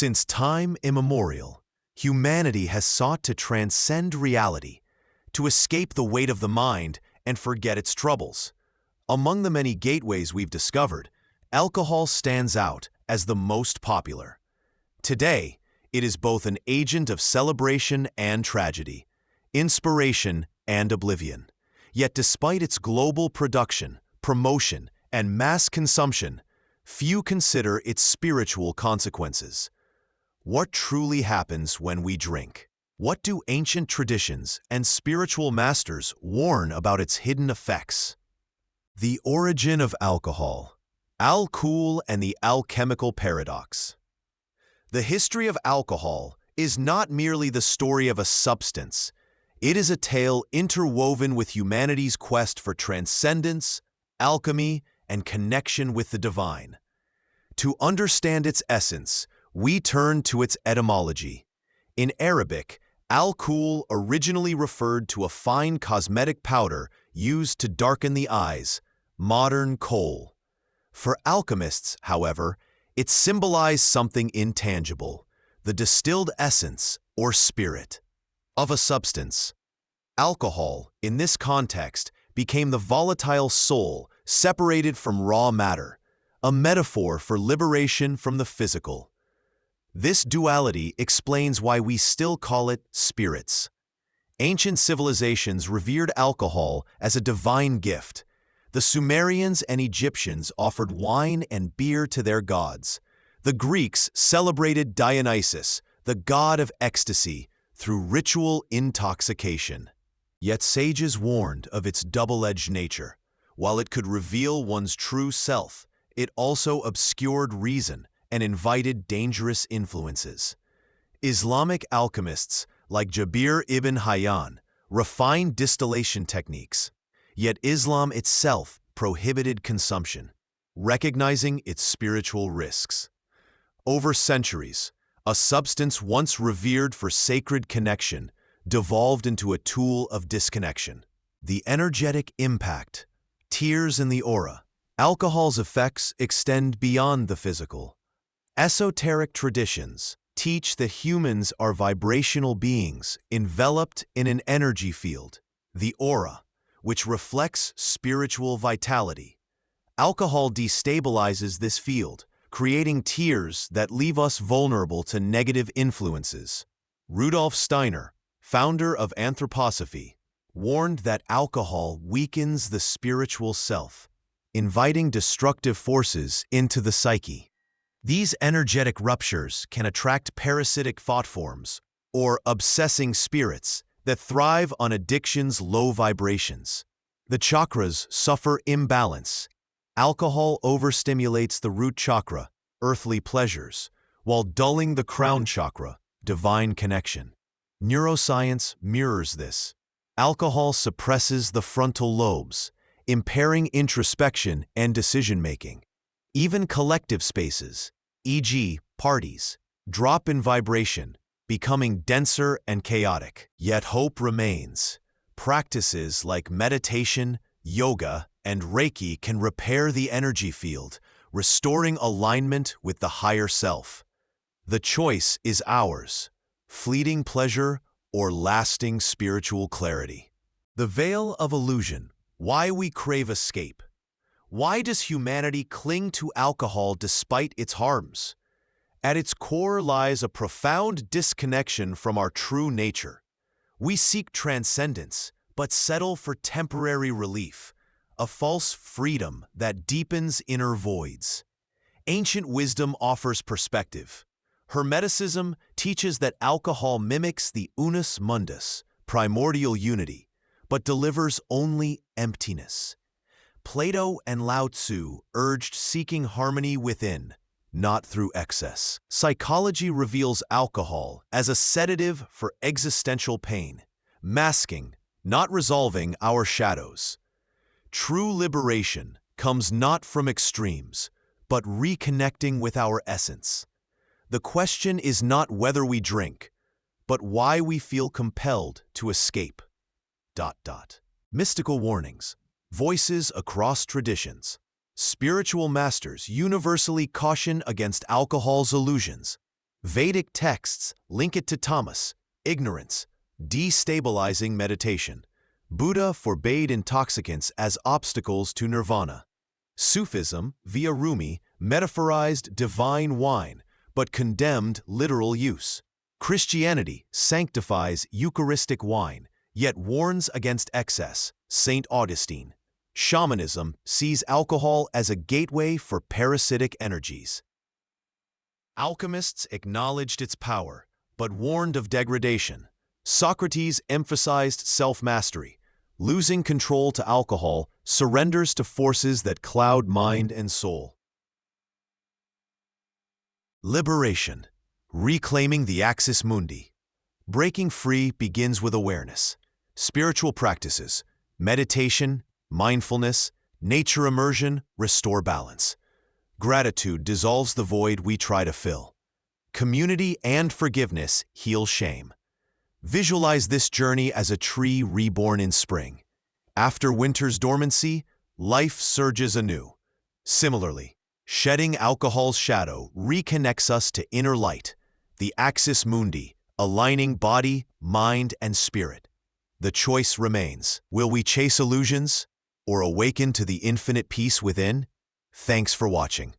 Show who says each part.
Speaker 1: Since time immemorial, humanity has sought to transcend reality, to escape the weight of the mind and forget its troubles. Among the many gateways we've discovered, alcohol stands out as the most popular. Today, it is both an agent of celebration and tragedy, inspiration and oblivion. Yet despite its global production, promotion, and mass consumption, few consider its spiritual consequences. What truly happens when we drink? What do ancient traditions and spiritual masters warn about its hidden effects? The origin of alcohol, alcohol and the alchemical paradox. The history of alcohol is not merely the story of a substance. It is a tale interwoven with humanity's quest for transcendence, alchemy, and connection with the divine. To understand its essence, we turn to its etymology. In Arabic, alcohol originally referred to a fine cosmetic powder used to darken the eyes, modern kohl. For alchemists, however, it symbolized something intangible, the distilled essence or spirit of a substance. Alcohol, in this context, became the volatile soul separated from raw matter, a metaphor for liberation from the physical. This duality explains why we still call it spirits. Ancient civilizations revered alcohol as a divine gift. The Sumerians and Egyptians offered wine and beer to their gods. The Greeks celebrated Dionysus, the god of ecstasy, through ritual intoxication. Yet sages warned of its double-edged nature. While it could reveal one's true self, it also obscured reason and invited dangerous influences. Islamic alchemists like Jabir ibn Hayyan refined distillation techniques, yet Islam itself prohibited consumption, recognizing its spiritual risks. Over centuries, a substance once revered for sacred connection devolved into a tool of disconnection. The energetic impact, tears in the aura. Alcohol's effects extend beyond the physical. Esoteric traditions teach that humans are vibrational beings enveloped in an energy field, the aura, which reflects spiritual vitality. Alcohol destabilizes this field, creating tears that leave us vulnerable to negative influences. Rudolf Steiner, founder of anthroposophy, warned that alcohol weakens the spiritual self, inviting destructive forces into the psyche. These energetic ruptures can attract parasitic thought forms or obsessing spirits that thrive on addiction's low vibrations. The chakras suffer imbalance. Alcohol overstimulates the root chakra, earthly pleasures, while dulling the crown chakra, divine connection. Neuroscience mirrors this. Alcohol suppresses the frontal lobes, impairing introspection and decision-making. Even collective spaces, e.g., parties, drop in vibration, becoming denser and chaotic. Yet hope remains. Practices like meditation, yoga, and Reiki can repair the energy field, restoring alignment with the higher self. The choice is ours: fleeting pleasure or lasting spiritual clarity. The veil of illusion. Why we crave escape. Why does humanity cling to alcohol despite its harms? At its core lies a profound disconnection from our true nature. We seek transcendence, but settle for temporary relief, a false freedom that deepens inner voids. Ancient wisdom offers perspective. Hermeticism teaches that alcohol mimics the unus mundus, primordial unity, but delivers only emptiness. Plato and Lao Tzu urged seeking harmony within, not through excess. Psychology reveals alcohol as a sedative for existential pain, masking, not resolving our shadows. True liberation comes not from extremes, but reconnecting with our essence. The question is not whether we drink, but why we feel compelled to escape. Mystical warnings. Voices across traditions. Spiritual masters universally caution against alcohol's illusions. Vedic texts link it to tamas, ignorance, destabilizing meditation. Buddha forbade intoxicants as obstacles to nirvana. Sufism, via Rumi, metaphorized divine wine, but condemned literal use. Christianity sanctifies Eucharistic wine, yet warns against excess. St. Augustine. Shamanism sees alcohol as a gateway for parasitic energies. Alchemists acknowledged its power, but warned of degradation. Socrates emphasized self-mastery. Losing control to alcohol surrenders to forces that cloud mind and soul. Liberation. Reclaiming the axis mundi. Breaking free begins with awareness. Spiritual practices, meditation, mindfulness, nature immersion restore balance. Gratitude dissolves the void we try to fill. Community and forgiveness heal shame. Visualize this journey as a tree reborn in spring. After winter's dormancy, life surges anew. Similarly, shedding alcohol's shadow reconnects us to inner light, the axis mundi, aligning body, mind, and spirit. The choice remains. Will we chase illusions or awaken to the infinite peace within? Thanks for watching.